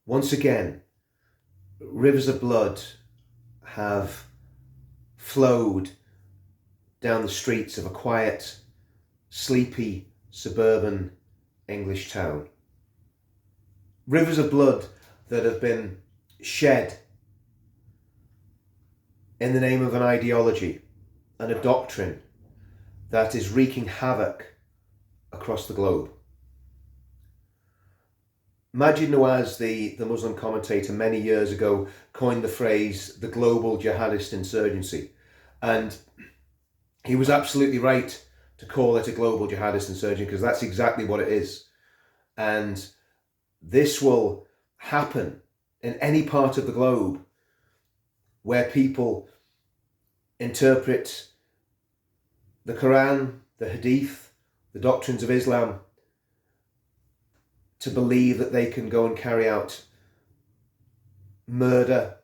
Once again, rivers of blood have flowed down the streets of a quiet, sleepy, suburban English town. Rivers of blood that have been shed in the name of an ideology and a doctrine that is wreaking havoc across the globe. Majid Nawaz, the Muslim commentator, many years ago coined the phrase the global jihadist insurgency. And he was absolutely right to call it a global jihadist insurgency, because that's exactly what it is. And this will happen in any part of the globe where people interpret the Quran, the Hadith, the doctrines of Islam to believe that they can go and carry out murder,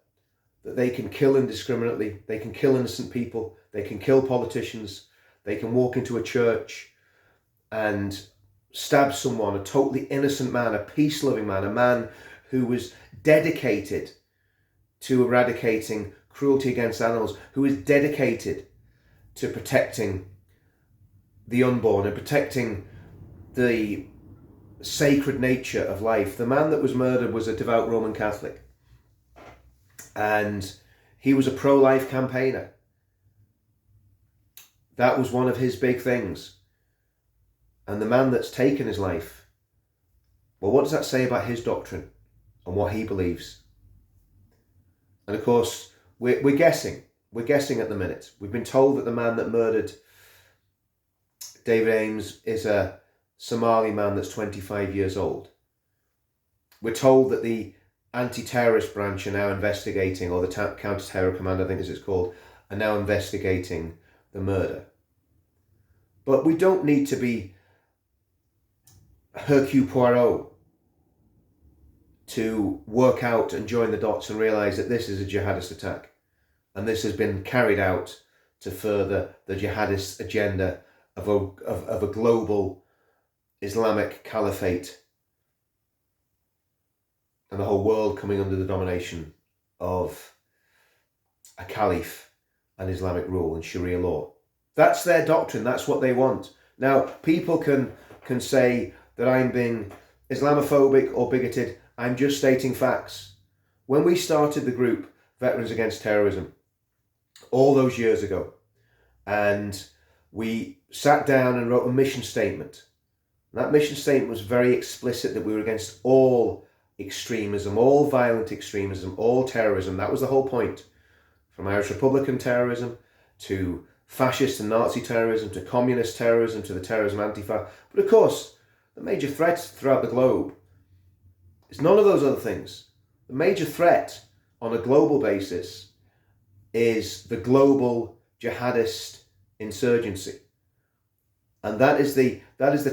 that they can kill indiscriminately, they can kill innocent people, they can kill politicians, they can walk into a church and stab someone, a totally innocent man, a peace-loving man, a man who was dedicated to eradicating cruelty against animals, who is dedicated to protecting the unborn and protecting the sacred nature of life. The man that was murdered was a devout Roman Catholic, and he was a pro-life campaigner. That was one of his big things. And the man that's taken his life, well, what does that say about his doctrine and what he believes? And of course, we're guessing. We're guessing at the minute. We've been told that the man that murdered David Ames is a Somali man that's 25 years old. We're told that the anti-terrorist branch are now investigating, or the counter-terror command, I think as it's called, are now investigating the murder. But we don't need to be Hercule Poirot to work out and join the dots and realise that this is a jihadist attack, and this has been carried out to further the jihadist agenda of a global Islamic caliphate, and the whole world coming under the domination of a caliph and Islamic rule and Sharia law. That's their doctrine. That's what they want. Now, people can say that I'm being Islamophobic or bigoted. I'm just stating facts. When we started the group Veterans Against Terrorism all those years ago, and we sat down and wrote a mission statement, that mission statement was very explicit that we were against all extremism, all violent extremism, all terrorism. That was the whole point. From Irish Republican terrorism to fascist and Nazi terrorism to communist terrorism to the terrorism Antifa. But of course, the major threat throughout the globe is none of those other things. The major threat on a global basis is the global jihadist insurgency. And that is the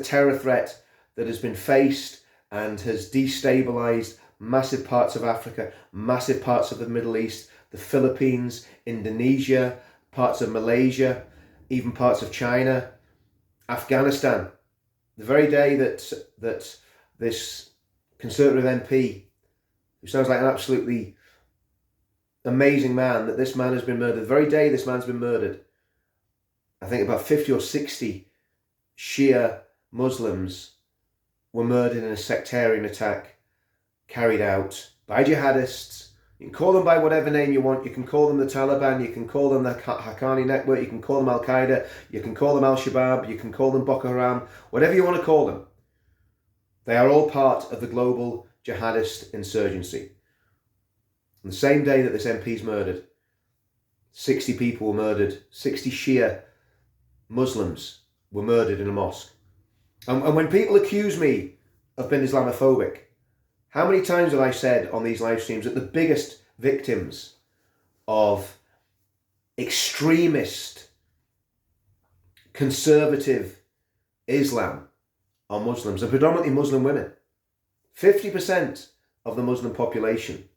terror threat that has been faced and has destabilized massive parts of Africa, massive parts of the Middle East, the Philippines, Indonesia, parts of Malaysia, even parts of China, Afghanistan. The very day that this Conservative MP, who sounds like an absolutely amazing man, that this man has been murdered, the very day this man's been murdered, I think about 50 or 60 Shia Muslims were murdered in a sectarian attack carried out by jihadists. You can call them by whatever name you want. You can call them the Taliban, you can call them the Haqqani Network, you can call them Al-Qaeda, you can call them Al-Shabaab, you can call them Boko Haram, whatever you want to call them. They are all part of the global jihadist insurgency. On the same day that this MP is murdered, 60 people were murdered, 60 Shia Muslims were murdered in a mosque. And when people accuse me of being Islamophobic, how many times have I said on these live streams that the biggest victims of extremist, conservative Islam are Muslims, and predominantly Muslim women? 50% of the Muslim population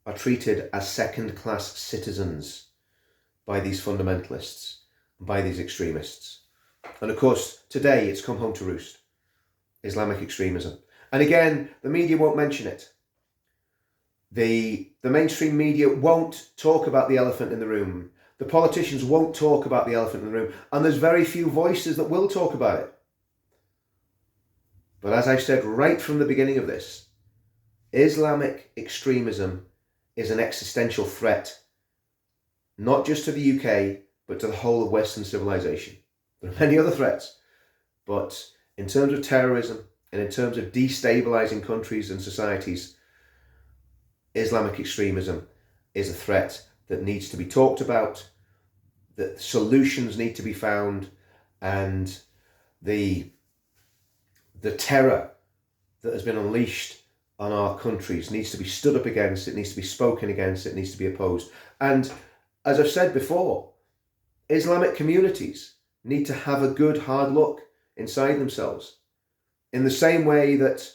are treated as second-class citizens by these fundamentalists, by these extremists. And of course, today it's come home to roost. Islamic extremism. And again, the media won't mention it. The mainstream media won't talk about the elephant in the room. The politicians won't talk about the elephant in the room. And there's very few voices that will talk about it. But as I said right from the beginning of this, Islamic extremism is an existential threat, not just to the UK, but to the whole of Western civilization. There are many other threats, but in terms of terrorism and in terms of destabilizing countries and societies, Islamic extremism is a threat that needs to be talked about, that solutions need to be found, and the terror that has been unleashed on our countries needs to be stood up against, it needs to be spoken against, it needs to be opposed. And as I've said before, Islamic communities need to have a good hard look inside themselves, in the same way that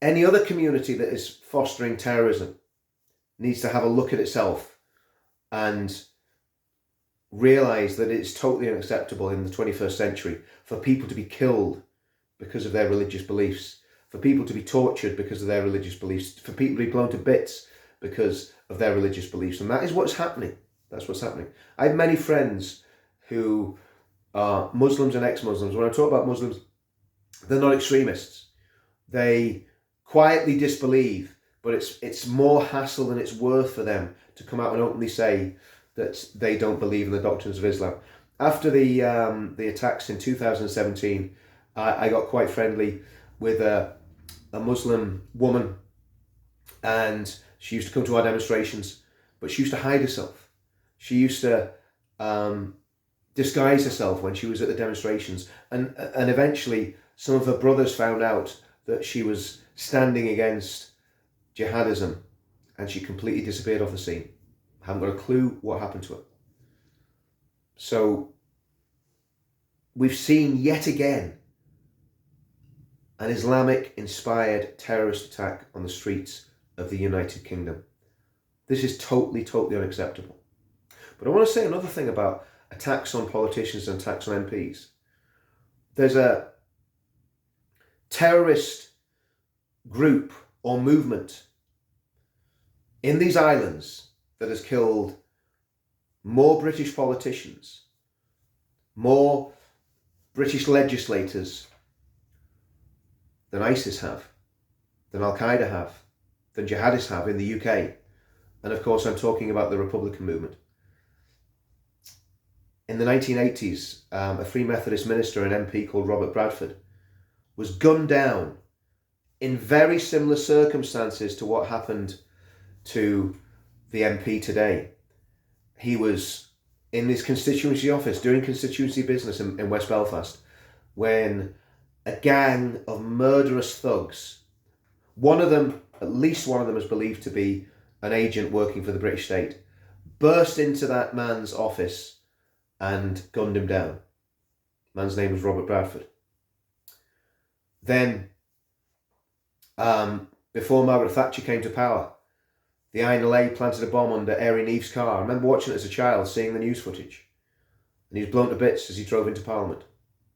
any other community that is fostering terrorism needs to have a look at itself and realise that it's totally unacceptable in the 21st century for people to be killed because of their religious beliefs, for people to be tortured because of their religious beliefs, for people to be blown to bits because of their religious beliefs. And that is what's happening. That's what's happening. I have many friends who are Muslims and ex-Muslims. When I talk about Muslims, they're not extremists. They quietly disbelieve, but it's more hassle than it's worth for them to come out and openly say that they don't believe in the doctrines of Islam. After the attacks in 2017, I got quite friendly with a Muslim woman, and she used to come to our demonstrations, but she used to hide herself. She used to disguise herself when she was at the demonstrations, and eventually some of her brothers found out that she was standing against jihadism, and she completely disappeared off the scene. I haven't got a clue what happened to her. So we've seen yet again an Islamic-inspired terrorist attack on the streets of the United Kingdom. This is totally unacceptable. But I want to say another thing about attacks on politicians and attacks on MPs. There's a terrorist group or movement in these islands that has killed more British politicians, more British legislators than ISIS have, than Al-Qaeda have, than jihadists have in the UK. And of course, I'm talking about the Republican movement. In the 1980s, a Free Methodist minister and MP called Robert Bradford was gunned down in very similar circumstances to what happened to the MP today. He was in his constituency office doing constituency business in West Belfast when a gang of murderous thugs, one of them, at least one of them is believed to be an agent working for the British state, burst into that man's office and gunned him down. Man's name was Robert Bradford. Then, before Margaret Thatcher came to power, the INLA planted a bomb under Erin Eve's car. I remember watching it as a child, seeing the news footage. And he was blown to bits as he drove into Parliament,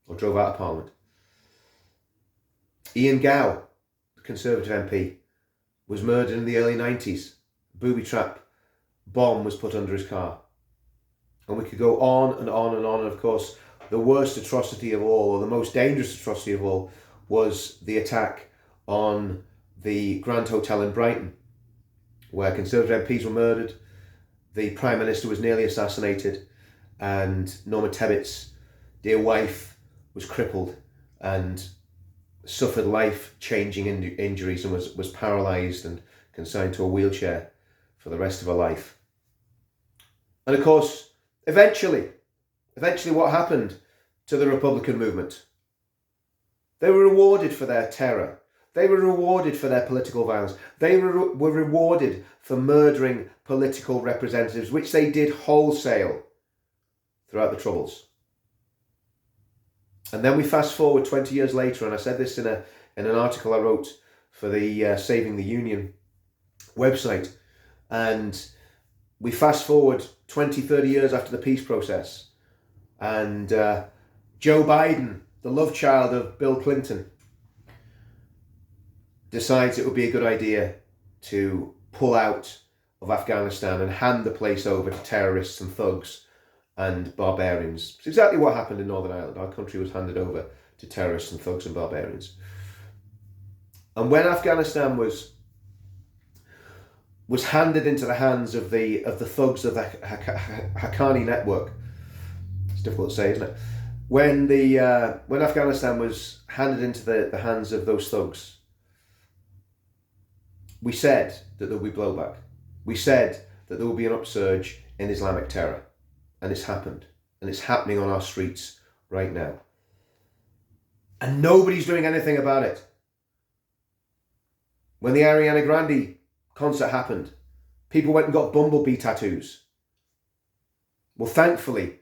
or drove out of Parliament. Ian Gow, the Conservative MP, was murdered in the early 90s. Booby trap bomb was put under his car. And we could go on and on and on. And of course, the worst atrocity of all, or the most dangerous atrocity of all, was the attack on the Grand Hotel in Brighton, where Conservative MPs were murdered, the Prime Minister was nearly assassinated, and Norma Tebbutt's dear wife was crippled and suffered life-changing injuries and was paralysed and consigned to a wheelchair for the rest of her life. And of course, eventually what happened to the Republican movement? They were rewarded for their terror. They were rewarded for their political violence. They were rewarded for murdering political representatives, which they did wholesale throughout the Troubles. And then we fast forward 20 years later, and I said this in an article I wrote for the Saving the Union website, and we fast forward 20, 30 years after the peace process, and Joe Biden, the love child of Bill Clinton, decides it would be a good idea to pull out of Afghanistan and hand the place over to terrorists and thugs and barbarians. It's exactly what happened in Northern Ireland. Our country was handed over to terrorists and thugs and barbarians. And when Afghanistan was handed into the hands of the thugs of the Haqqani network, it's difficult to say, isn't it? When Afghanistan was handed into the hands of those thugs, we said that there would be blowback. We said that there will be an upsurge in Islamic terror. And it's happened. And it's happening on our streets right now. And nobody's doing anything about it. When the Ariana Grande concert happened, people went and got bumblebee tattoos. Well, thankfully,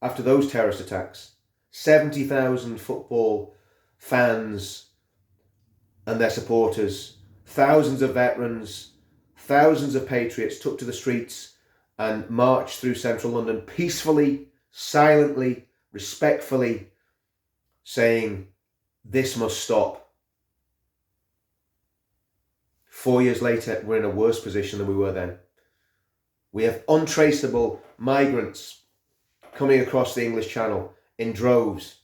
after those terrorist attacks, 70,000 football fans and their supporters, thousands of veterans, thousands of patriots took to the streets and marched through central London peacefully, silently, respectfully, saying, this must stop. 4 years later, we're in a worse position than we were then. We have untraceable migrants coming across the English Channel in droves.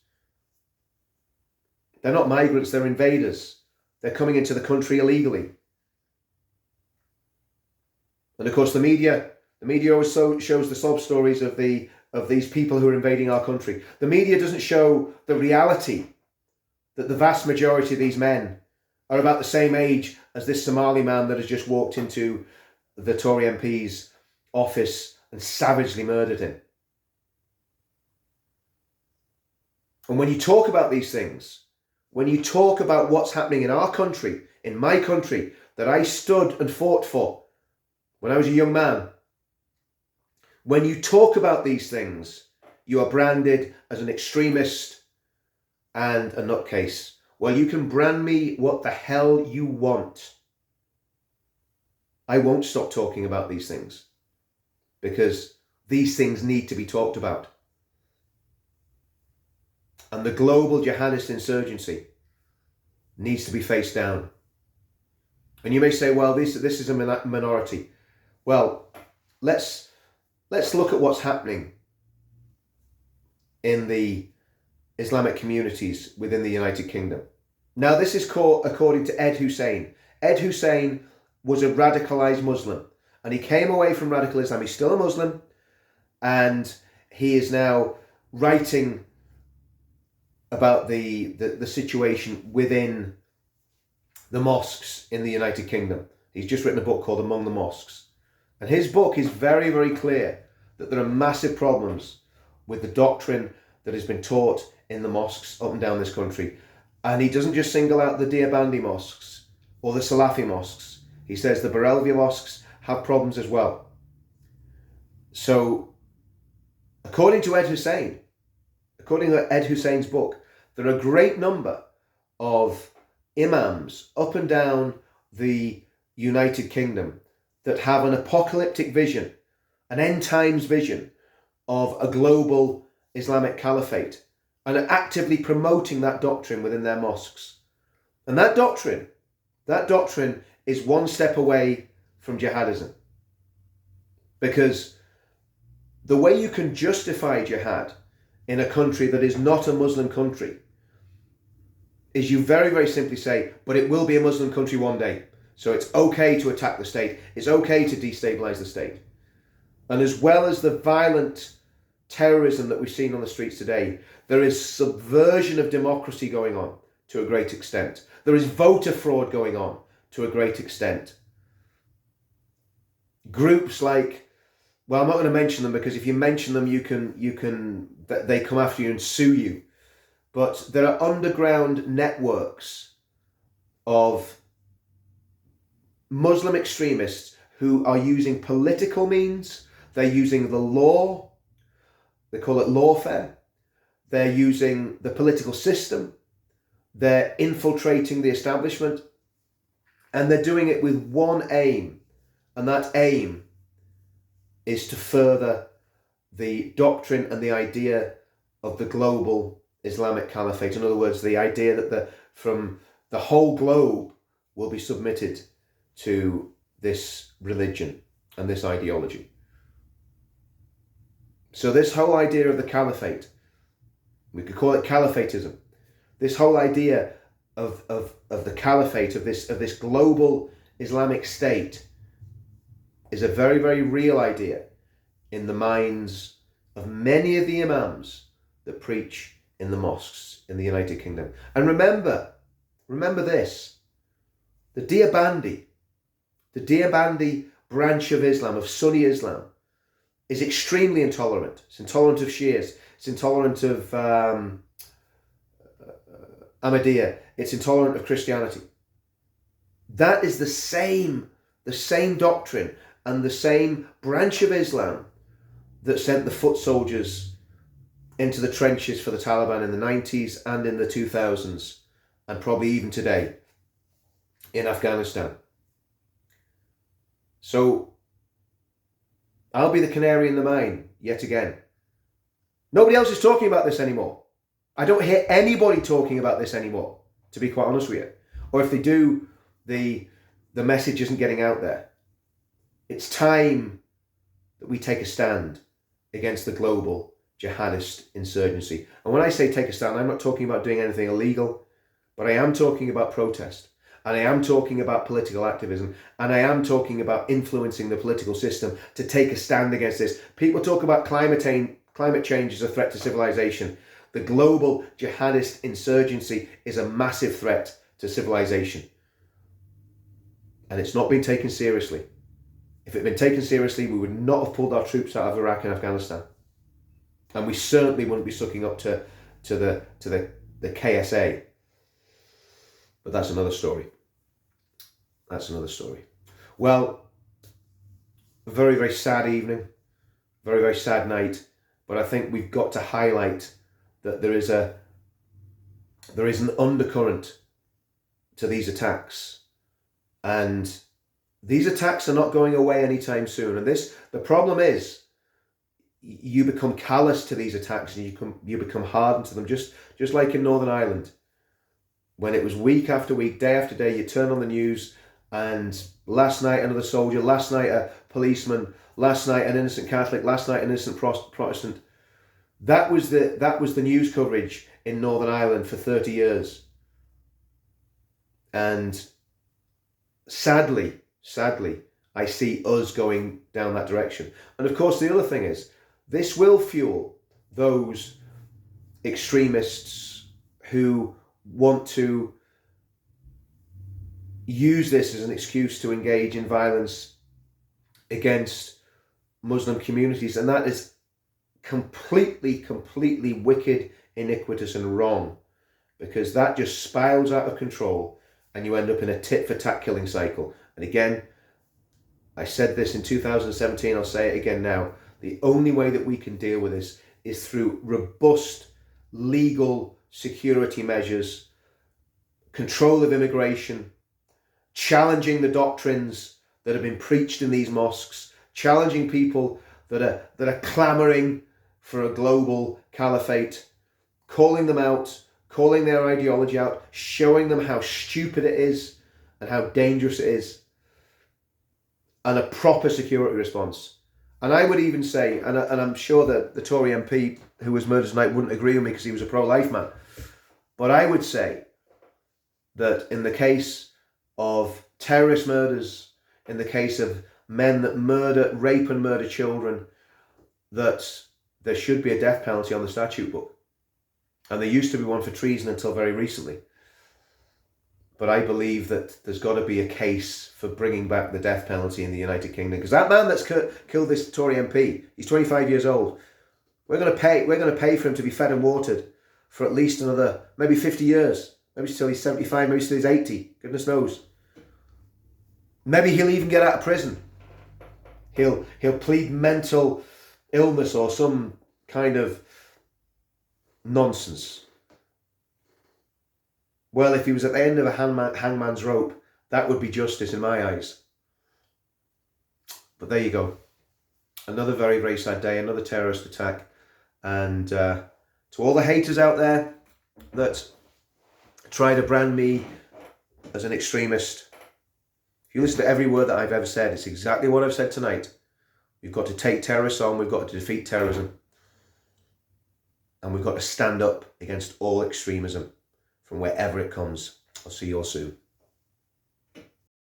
They're not migrants, they're invaders. They're coming into the country illegally. And of course the media always shows the sob stories of these people who are invading our country. The media doesn't show the reality that the vast majority of these men are about the same age as this Somali man that has just walked into the Tory MP's office and savagely murdered him. And when you talk about these things, when you talk about what's happening in our country, in my country, that I stood and fought for when I was a young man, when you talk about these things, you are branded as an extremist and a nutcase. Well, you can brand me what the hell you want. I won't stop talking about these things because these things need to be talked about. And the global jihadist insurgency needs to be faced down. And you may say, well, this is a minority. Well, let's look at what's happening in the Islamic communities within the United Kingdom. Now, this is according to Ed Hussein. Ed Hussein was a radicalized Muslim, and he came away from radical Islam. He's still a Muslim, and he is now writing about the situation within the mosques in the United Kingdom. He's just written a book called Among the Mosques. And his book is very, very clear that there are massive problems with the doctrine that has been taught in the mosques up and down this country. And he doesn't just single out the Deobandi mosques or the Salafi mosques. He says the Barelvi mosques have problems as well. So, according to Ed Hussein, according to Ed Hussein's book, there are a great number of imams up and down the United Kingdom that have an apocalyptic vision, an end times vision of a global Islamic caliphate, and are actively promoting that doctrine within their mosques. And that doctrine is one step away from jihadism. Because the way you can justify jihad in a country that is not a Muslim country is you very, very simply say, but it will be a Muslim country one day. So it's okay to attack the state. It's okay to destabilize the state. And as well as the violent terrorism that we've seen on the streets today, there is subversion of democracy going on to a great extent. There is voter fraud going on to a great extent. Groups like, well, I'm not going to mention them because if you mention them, they come after you and sue you. But there are underground networks of Muslim extremists who are using political means. They're using the law. They call it lawfare. They're using the political system. They're infiltrating the establishment. And they're doing it with one aim. And that aim is to further the doctrine and the idea of the global Islamic caliphate. In other words, the idea that from the whole globe will be submitted to this religion and this ideology. So this whole idea of the caliphate, we could call it caliphatism, this whole idea of the caliphate, of this global Islamic state, is a very, very real idea in the minds of many of the imams that preach in the mosques in the United Kingdom. And remember this, the Deobandi branch of Islam, of Sunni Islam, is extremely intolerant. It's intolerant of Shias. It's intolerant of Ahmadiyya. It's intolerant of Christianity. That is the same doctrine and the same branch of Islam that sent the foot soldiers into the trenches for the Taliban in the 90s and in the 2000s, and probably even today in Afghanistan. So I'll be the canary in the mine yet again. Nobody else is talking about this anymore. I don't hear anybody talking about this anymore, to be quite honest with you. Or if they do, the message isn't getting out there. It's time that we take a stand against the global jihadist insurgency. And when I say take a stand, I'm not talking about doing anything illegal, but I am talking about protest. And I am talking about political activism, and I am talking about influencing the political system to take a stand against this. People talk about climate change as a threat to civilization. The global jihadist insurgency is a massive threat to civilization. And it's not been taken seriously. If it had been taken seriously, we would not have pulled our troops out of Iraq and Afghanistan. And we certainly wouldn't be sucking up to the KSA. But that's another story. That's another story. Well, a very, very sad evening. Very, very sad night. But I think we've got to highlight that there is an undercurrent to these attacks. And these attacks are not going away anytime soon. And the problem is, you become callous to these attacks and you become hardened to them, just like in Northern Ireland. When it was week after week, day after day, you turn on the news and last night another soldier, last night a policeman, last night an innocent Catholic, last night an innocent Protestant. That was the news coverage in Northern Ireland for 30 years. And sadly, I see us going down that direction. And of course, the other thing is, this will fuel those extremists who want to use this as an excuse to engage in violence against Muslim communities. And that is completely wicked, iniquitous and wrong, because that just spirals out of control and you end up in a tit-for-tat killing cycle. And again, I said this in 2017, I'll say it again now, the only way that we can deal with this is through robust legal security measures, control of immigration, challenging the doctrines that have been preached in these mosques, challenging people that are clamouring for a global caliphate, calling them out, calling their ideology out, showing them how stupid it is and how dangerous it is, and a proper security response. And I would even say, and I'm sure that the Tory MP who was murdered tonight wouldn't agree with me because he was a pro-life man, but I would say that in the case of terrorist murders, in the case of men that rape and murder children, that there should be a death penalty on the statute book. And there used to be one for treason until very recently. But I believe that there's got to be a case for bringing back the death penalty in the United Kingdom. Because that man that's killed this Tory MP, he's 25 years old. We're going to pay for him to be fed and watered for at least another, maybe 50 years. Maybe till he's 75, maybe till he's 80. Goodness knows. Maybe he'll even get out of prison. He'll plead mental illness or some kind of nonsense. Well, if he was at the end of a hangman's rope, that would be justice in my eyes. But there you go. Another very, very sad day, another terrorist attack. And to all the haters out there that try to brand me as an extremist, If you listen to every word that I've ever said, it's exactly what I've said tonight. We've got to take terrorists on. We've got to defeat terrorism. And we've got to stand up against all extremism from wherever it comes. I'll see you all soon.